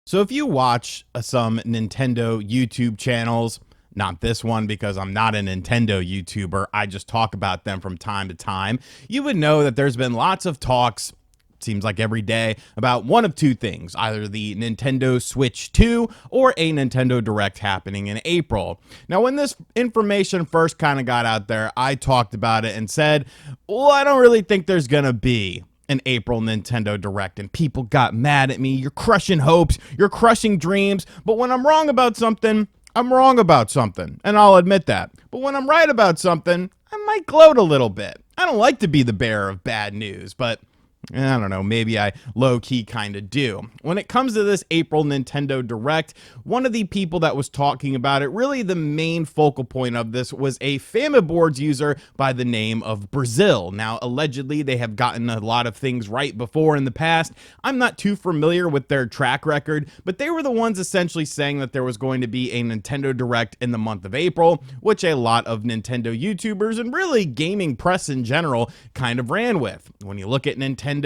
So if you watch some Nintendo YouTube channels, not this one because I'm not a Nintendo YouTuber, I just talk about them from time to time, you would know that there's been lots of talks, seems like every day, about one of two things, either the Nintendo Switch 2 or a Nintendo Direct happening in April. Now, when this information first kind of got out there, I talked about it and said, well, I don't really think there's going to be an April Nintendo Direct, and people got mad at me. You're crushing hopes, you're crushing dreams, but when I'm wrong about something, I'm wrong about something, and I'll admit that. But when I'm right about something, I might gloat a little bit. I don't like to be the bearer of bad news, but I don't know, maybe I low-key kind of do. When it comes to this April Nintendo Direct, one of the people that was talking about it, really the main focal point of this, was a Famiboards user by the name of Brazil. Now, allegedly, they have gotten a lot of things right before in the past. I'm not too familiar with their track record, but they were the ones essentially saying that there was going to be a Nintendo Direct in the month of April, which a lot of Nintendo YouTubers and really gaming press in general kind of ran with. When you look at Nintendo's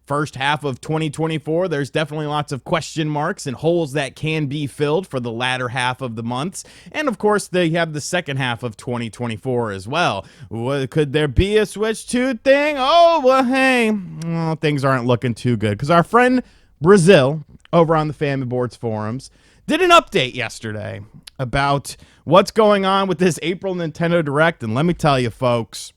first half of 2024, there's definitely lots of question marks and holes that can be filled for the latter half of the months. And of course, they have the second half of 2024 as well. Could there be a Switch 2 thing? Oh, well, hey, well, things aren't looking too good because our friend Brazil over on the Famiboards forums did an update yesterday about what's going on with this April Nintendo Direct. And let me tell you, folks,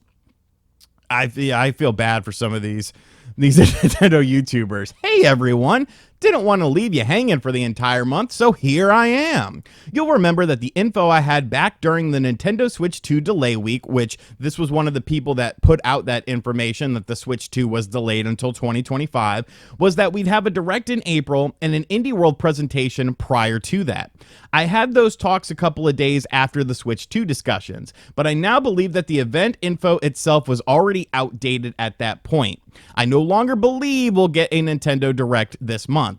I feel bad for some of these Nintendo YouTubers. Hey, everyone. Didn't want to leave you hanging for the entire month, so here I am. You'll remember that the info I had back during the Nintendo Switch 2 delay week, which this was one of the people that put out that information that the Switch 2 was delayed until 2025, was that we'd have a Direct in April and an Indie World presentation prior to that. I had those talks a couple of days after the Switch 2 discussions, but I now believe that the event info itself was already outdated at that point. I no longer believe we'll get a Nintendo Direct this month.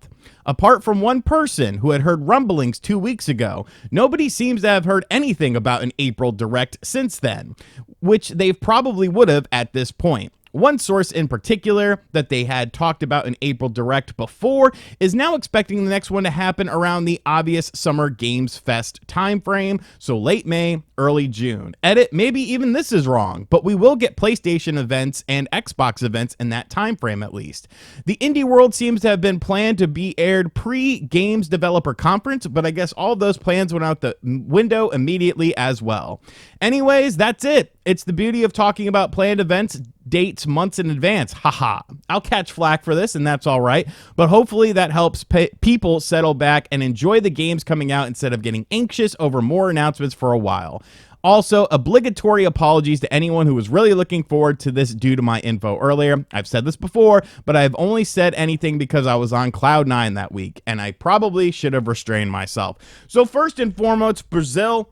Apart from one person who had heard rumblings 2 weeks ago, nobody seems to have heard anything about an April Direct since then, which they probably would have at this point. One source in particular that they had talked about an April Direct before is now expecting the next one to happen around the obvious Summer Games Fest timeframe, so late May, early June. Edit, maybe even this is wrong, but we will get PlayStation events and Xbox events in that timeframe at least. The Indie World seems to have been planned to be aired pre-Games Developer Conference, but I guess all those plans went out the window immediately as well. Anyways, that's it. It's the beauty of talking about planned events, dates months in advance. Haha. I'll catch flack for this, and that's all right. But hopefully that helps people settle back and enjoy the games coming out instead of getting anxious over more announcements for a while. Also, obligatory apologies to anyone who was really looking forward to this due to my info earlier. I've said this before, but I've only said anything because I was on cloud nine that week, and I probably should have restrained myself. So first and foremost, Brazil,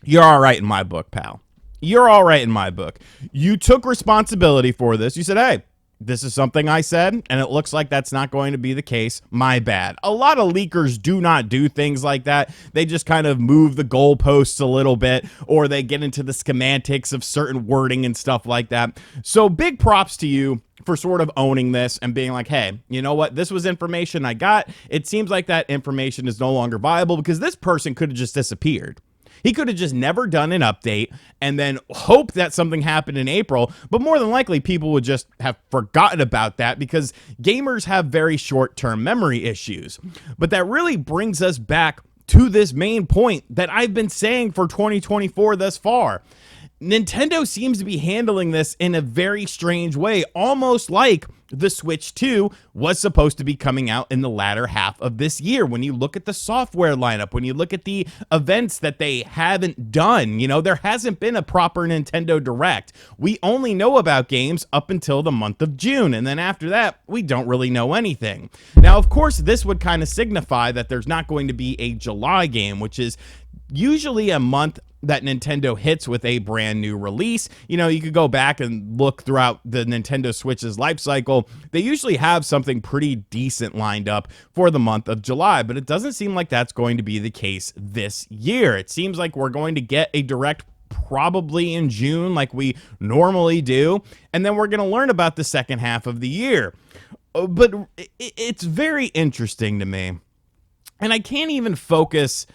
you're all right in my book, pal. You're all right in my book. You took responsibility for this. You said, hey, this is something I said, and it looks like that's not going to be the case. My bad. A lot of leakers do not do things like that. They just kind of move the goalposts a little bit, or they get into the schematics of certain wording and stuff like that. So big props to you for sort of owning this and being like, hey, you know what? This was information I got. It seems like that information is no longer viable because this person could have just disappeared. He could have just never done an update and then hoped that something happened in April, but more than likely people would just have forgotten about that because gamers have very short-term memory issues. But that really brings us back to this main point that I've been saying for 2024 thus far. Nintendo seems to be handling this in a very strange way, almost like the Switch 2 was supposed to be coming out in the latter half of this year. When you look at the software lineup, when you look at the events that they haven't done, there hasn't been a proper Nintendo Direct. We only know about games up until the month of June, and then after that, we don't really know anything. Now, of course, this would kind of signify that there's not going to be a July game, which is usually a month that Nintendo hits with a brand new release. You could go back and look throughout the Nintendo Switch's life cycle. They usually have something pretty decent lined up for the month of July, but it doesn't seem like that's going to be the case this year. It seems like we're going to get a Direct probably in June like we normally do, and then we're going to learn about the second half of the year. But it's very interesting to me. And I can't even focus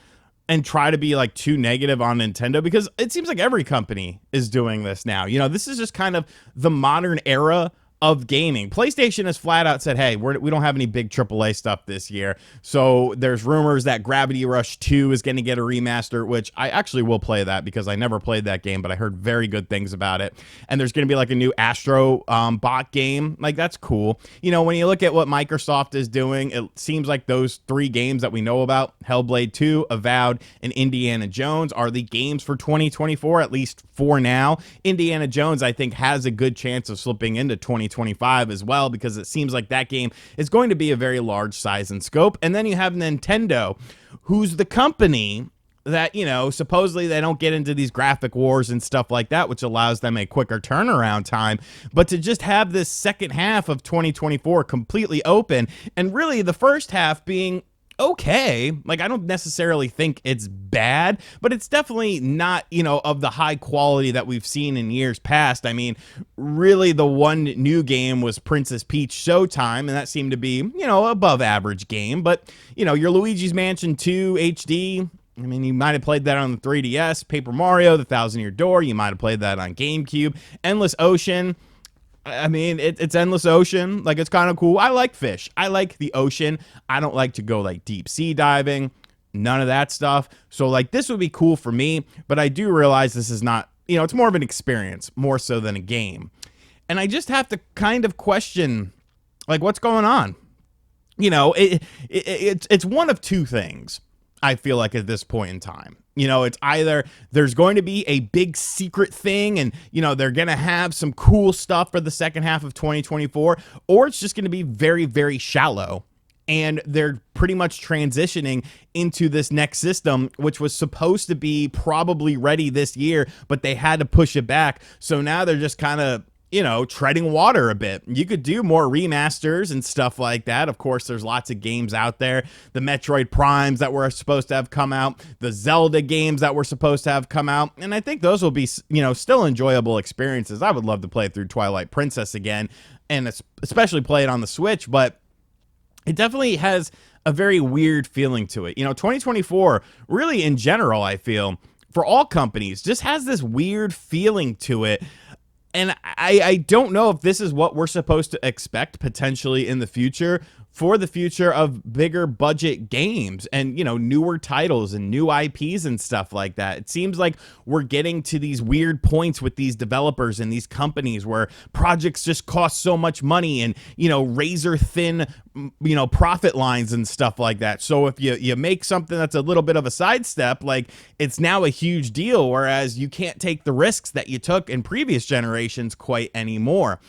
and try to be like too negative on Nintendo because it seems like every company is doing this now. You know, this is just kind of the modern era of gaming. PlayStation has flat out said, hey, we don't have any big AAA stuff this year. So there's rumors that Gravity Rush 2 is going to get a remaster, which I actually will play that because I never played that game, but I heard very good things about it. And there's going to be like a new Astro bot game. Like, that's cool. You know, when you look at what Microsoft is doing, it seems like those 3 games that we know about, Hellblade 2, Avowed, and Indiana Jones, are the games for 2024, at least for now. Indiana Jones, I think, has a good chance of slipping into 2025 as well, because it seems like that game is going to be a very large size and scope. And then you have Nintendo, who's the company that, you know, supposedly they don't get into these graphic wars and stuff like that, which allows them a quicker turnaround time. But to just have this second half of 2024 completely open, and really the first half being okay, like, I don't necessarily think it's bad, but it's definitely not, you know, of the high quality that we've seen in years past. I mean, really the one new game was Princess Peach Showtime, and that seemed to be, you know, above average game. But, you know, your Luigi's Mansion 2 HD, I mean, you might have played that on the 3DS. Paper Mario, The Thousand Year Door, you might have played that on GameCube. Endless Ocean, I mean, it's Endless Ocean. Like, it's kind of cool. I like fish. I like the ocean. I don't like to go, like, deep sea diving. None of that stuff. So, like, this would be cool for me. But I do realize this is not, you know, it's more of an experience, more so than a game. And I just have to kind of question, like, what's going on? You know, it's one of two things, I feel like, at this point in time. You know, it's either there's going to be a big secret thing and, you know, they're going to have some cool stuff for the second half of 2024, or it's just going to be very, very shallow. And they're pretty much transitioning into this next system, which was supposed to be probably ready this year, but they had to push it back. So now they're just kind of, you know, treading water a bit. You could do more remasters and stuff like that. Of course, there's lots of games out there. The Metroid Primes that were supposed to have come out, the Zelda games that were supposed to have come out. And I think those will be, you know, still enjoyable experiences. I would love to play through Twilight Princess again, and especially play it on the Switch, but it definitely has a very weird feeling to it. You know, 2024, really in general, I feel, for all companies, just has this weird feeling to it. And I don't know if this is what we're supposed to expect potentially in the future, for the future of bigger budget games and, you know, newer titles and new IPs and stuff like that. It seems like we're getting to these weird points with these developers and these companies where projects just cost so much money and, you know, razor thin, you know, profit lines and stuff like that. So if you make something that's a little bit of a sidestep, like, it's now a huge deal, whereas you can't take the risks that you took in previous generations quite anymore.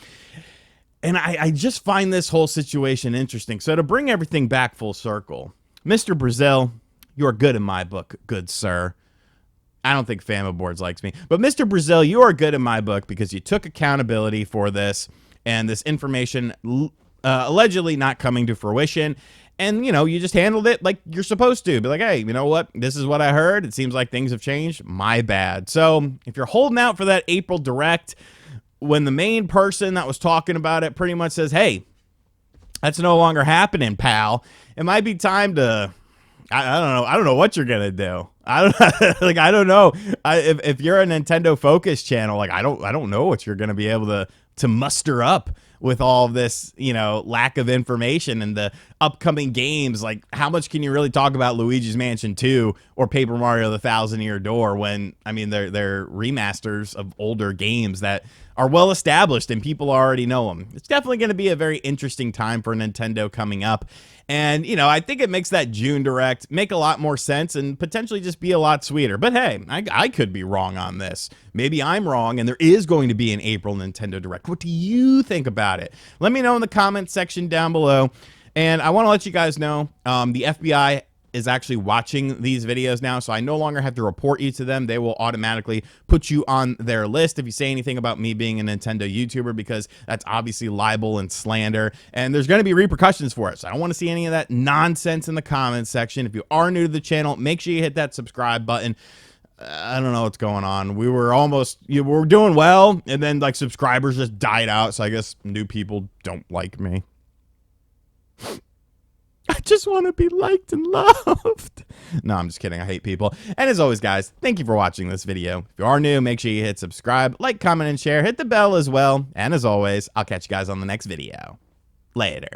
And I just find this whole situation interesting. So to bring everything back full circle, Mr. Brazil, you are good in my book, good sir. I don't think Famaboards likes me. But Mr. Brazil, you are good in my book because you took accountability for this and this information allegedly not coming to fruition. And, you know, you just handled it like you're supposed to. Be like, hey, you know what? This is what I heard. It seems like things have changed. My bad. So if you're holding out for that April Direct, when the main person that was talking about it pretty much says, hey, that's no longer happening, pal, it might be time to, I don't know. I don't know what you're going to do. I don't know. If you're a Nintendo Focus channel, like, I don't know what you're going to be able to muster up with all of this, you know, lack of information and the upcoming games. Like, how much can you really talk about Luigi's Mansion 2 or Paper Mario The Thousand Year Door when, I mean, they're remasters of older games that are well established and people already know them. It's definitely going to be a very interesting time for Nintendo coming up. And, you know, I think it makes that June Direct make a lot more sense and potentially just be a lot sweeter. But hey, I could be wrong on this. Maybe I'm wrong and there is going to be an April Nintendo Direct. What do you think about it? Let me know in the comments section down below. And I want to let you guys know the FBI is actually watching these videos now, so I no longer have to report you to them. They will automatically put you on their list if you say anything about me being a Nintendo YouTuber, because that's obviously libel and slander, and there's going to be repercussions for it. So I don't want to see any of that nonsense in the comments section. If you are new to the channel, make sure you hit that subscribe button. I don't know what's going on. We were almost, we're doing well, and then, like, subscribers just died out, so I guess new people don't like me. I just want to be liked and loved. No, I'm just kidding. I hate people. And as always, guys, thank you for watching this video. If you are new, make sure you hit subscribe, like, comment, and share. Hit the bell as well. And as always, I'll catch you guys on the next video. Later.